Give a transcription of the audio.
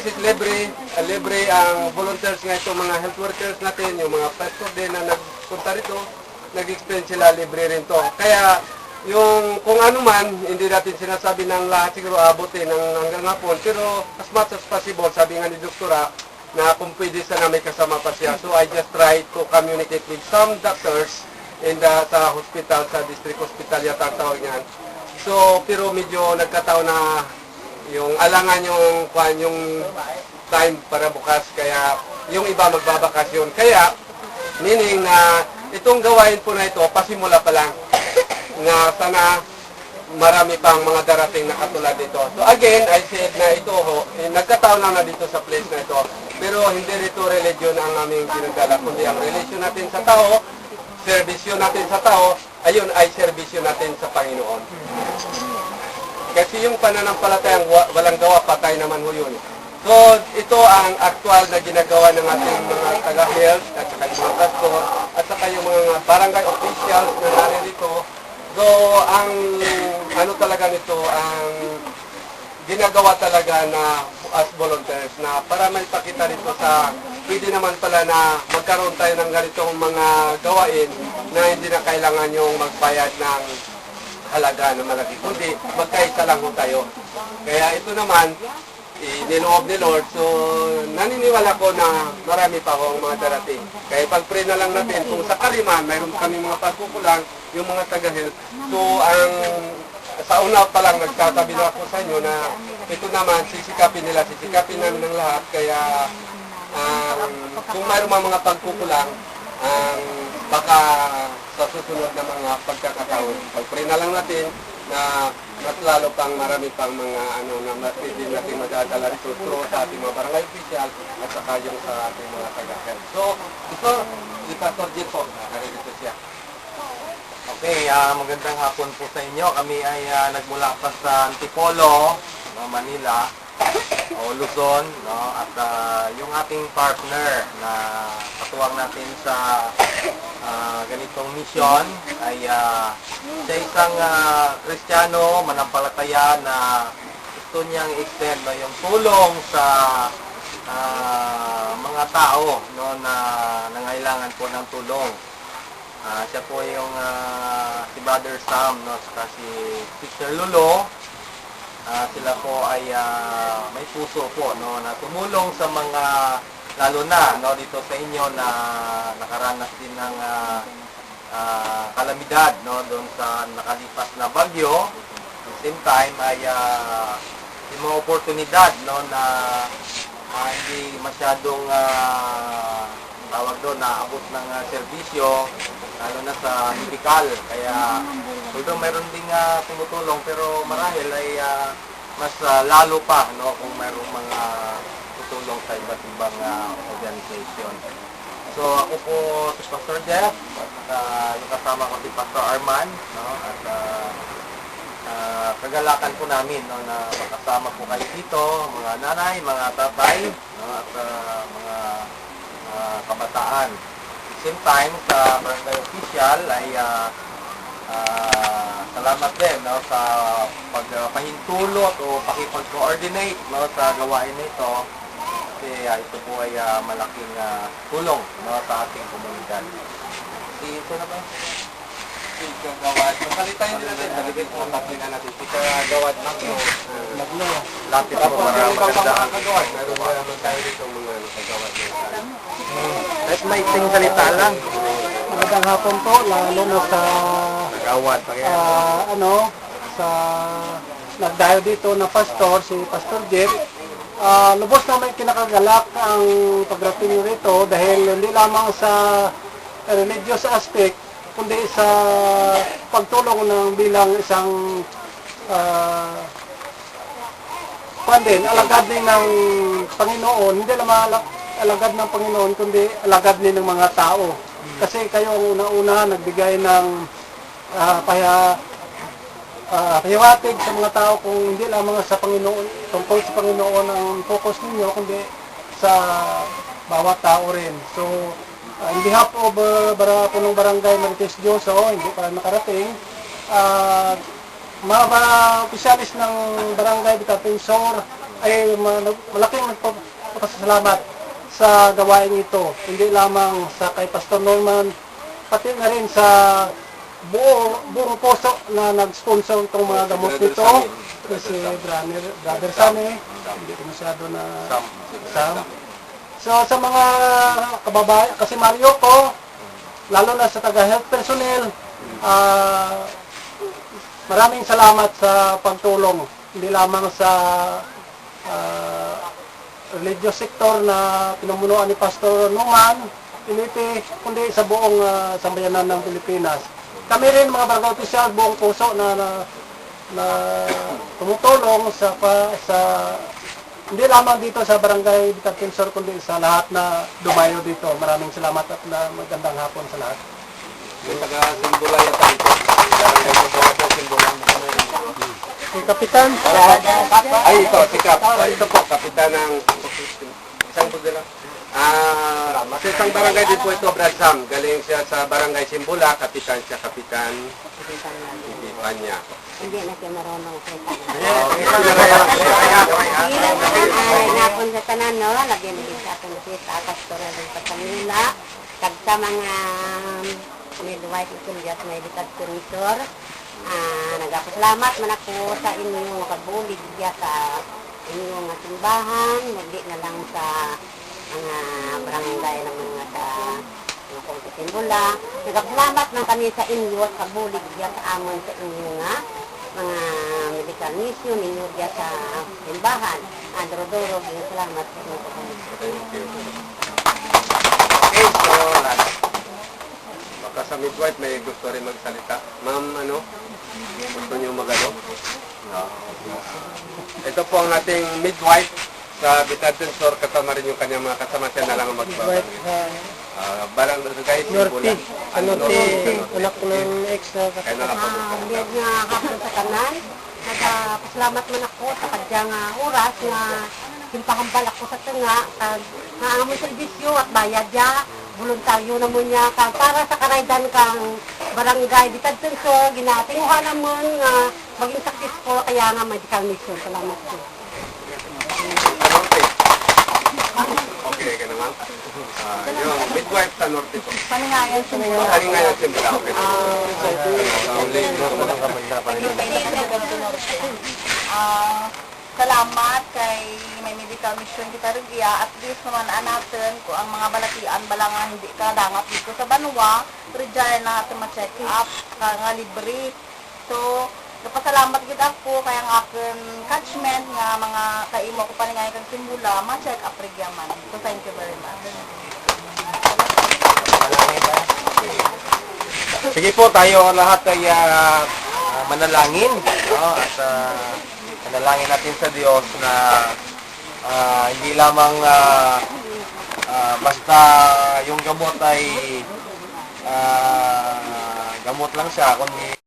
this is libre. Libre ang volunteers nga ito, mga health workers natin, yung mga pastor din na nagpunta rito, nag-explain sila, libre rin to. Kaya, yung kung ano man, hindi natin sinasabi ng lahat, siguro abutin hanggang hapon. Pero as much as possible, sabi nga ni Doktora, na kung pwede sana may kasama pa siya. So I just try to communicate with some doctors sa hospital, sa district hospital yata ang tawag niyan. So, pero medyo nagkataon na yung alangan yung time para bukas. Kaya yung iba magbabakasyon. Kaya, meaning na itong gawain po na ito, pasimula pa lang. Na sana marami pang mga darating na katulad dito. So again, I said na ito nagkataon lang na dito sa place na ito. Pero hindi rito religion ang aming ginagala, kundi ang relasyon natin sa tao, serbisyo natin sa tao, ayun ay serbisyo natin sa Panginoon. Kasi yung pananampalatayang walang gawa, patay naman ho yun. So ito ang actual na ginagawa ng ating mga taga-health at saka yung mga pastor at saka yung mga barangay officials na naririto. So, ang ano talaga nito, ang ginagawa talaga na as volunteers na para may pakita rito sa pwede naman pala na magkaroon tayo ng ganitong mga gawain na hindi na kailangan yung magbayad ng halaga na malaki, kundi magkaisa lang ho tayo. Kaya ito naman, niloob ni Lord. So, naniniwala ko na marami pa akong mga darating. Kaya pag-pray na lang natin, kung sakali man, mayroon kami mga pagkukulang, yung mga taga-health. So, sa una pa lang, nagtatabi na ako sa inyo na ito naman, sisikapin namin ng lahat. Kaya, kung mayroon mga pagkukulang, baka sa susunod na mga pagkakataon, pag-pray na lang natin na mas lalo pang marami pang mga na pwede natin madadala rito sa ating mga barangay official at saka yung sa ating mga taga-health. So, ito, si Pastor Jim po, narito siya. Okay, magandang hapon po sa inyo. Kami ay nagmula pa sa Antipolo, Manila, o Luzon, no? At yung ating partner na katuwang natin sa ganitong mission ay sa isang Kristiyano, manampalataya na gusto niyang i-extend yung tulong sa mga tao, no, na nangailangan po ng tulong. Siya po yung si Brother Sam, no, saka si Sister Lolo. Sila po ay may puso po, no, na tumulong sa mga, lalo na, no, dito sa inyo na nakaranas din ng kalamidad, no, doon sa nakalipas na bagyo. At the same time ay yung mga oportunidad, no, na hindi masyadong tawag doon, naabot ng serbisyo, lalo na sa medical. Kaya although mayroon ding tumutulong, pero marahil ay mas lalo pa, no, kung mayroong mga tutulong sa iba't ibang organization. So ako po si Pastor Jeff, at yung kasama ko si Pastor Arman, no, at kagalakan po namin, no, na makasama po kayo dito, mga nanay, mga tatay, no, at mga kabataan. At the same time, sa barangay official ay salamat din, no, sa pagpahintulot o pakipag-coordinate, no, sa gawain nito. Kasi ito po ay malaking tulong, no, sa ating komunidad. Ito na ba? Si Kagawad. Masalitain din natin. Halipin po ang taplinan natin. Si Kagawad Magno. Lapit po, Tapos yung ibang mga magandaan. Kagawad. Meron naman tayo dito mga Kagawad. Kahit may isang salita lang. Magandang hapon po, lalo na sa Gawad. sa nagdayo dito na pastor, si Pastor Jeff. Lubos naman kinakagalak ang pagdating rito dahil hindi lamang sa religious aspect, kundi sa pagtulong ng bilang isang alagad din ng Panginoon, hindi naman alagad ng Panginoon, kundi alagad din ng mga tao. Kasi kayo ang una-una nagbigay ng pahiwatig sa mga tao, kung hindi lamang sa Panginoon, tungkol sa Panginoon ang focus ninyo, kundi sa bawat tao rin. So, in behalf of Punong Barangay Marites Dioso, hindi pa nakarating, mga opisyalis ng Barangay Bitapensor ay malaking nagpapasalamat sa gawain ito. Hindi lamang sa kay Pastor Norman, pati na rin sa buong puso na nag-sponsor itong mga gamot nito. Si Brother Sane, hindi ko masyado na Sam. So sa mga kababayan, kasi Mario ko, lalo na sa taga-health personnel, maraming salamat sa pagtulong. Hindi lamang sa religious sector na pinumunuan ni Pastor Norman Felipe, kundi sa buong sambayanan ng Pilipinas. Kami rin mga barangay official, buong puso na tumutulong sa hindi lamang dito sa barangay Bitag-Tensor, kundi sa lahat na dumayo dito. Maraming salamat at magandang hapon sa lahat. Yung taga-Simbula yata ito. Barangay Simbula. Si Kapitan. Ay, ito, si Kap. Ito po, Kapitan ng isang pagdala. Sa isang barangay din po ito, Brad Sam. Galing siya sa barangay Simbula, Kapitan siya, Kapitan. Hindi pa niya. Hindi na siya marunong salita. Ay, Napon sa tanan, no? Lagyan din sa atong sa pastoral ng Patamila. Kag sa mga midwife at may Bitag-Tensor. Nagapasalamat man ako sa inyong makabulig diya sa inyong simbahan, hindi na lang sa mga barangay ng mga sa mga Simbula. Nagapasalamat man kami sa inyo at kabulig diya sa amon sa inyong mga medical mission ninyo diya sa simbahan. Duro-duro, salamat sa inyong kabulig. Okay, so, baka sa midwife may gusto rin magsalita. Ma'am, gusto niyo magano? Ito po ang ating midwife sa Bitag-Tensor, kasama rin yung kanyang mga kasama, siya na lang ang Midwife barangay Norte. Simbula. Anak ko ng ex na Kaya na lang po. Hindi nga hapon sa tanan. Nagpasalamat man ako sa kadyang oras na simpahambal ako sa tunga. Naamon servisyo at bayad niya. Voluntaryo na mo niya. Para sa karaydan kang barangay Bitag-Tensor, ginatinguhan naman nga maging successful kaya nga medical mission. Salamat po. Okay, ka naman. Yung midwife sa Norte po. Paningayan sa mga. Paningayan Simbula. Okay. Salamat kay may medical mission kita Rugia. At least naman natin kung ang mga balatian bala nga hindi ka dangat dito sa Banwa, Rijal na natin ma-check up nga libre. So, napasalamat gid ako kay ang akin catchment nga mga kaimo ko paningay kang Simbula, ma-check up Rugia man. So, thank you very much. Sige po, tayo lahat ay manalangin. At manalangin natin sa Diyos na hindi lamang basta yung gamot ay gamot lang siya, kundi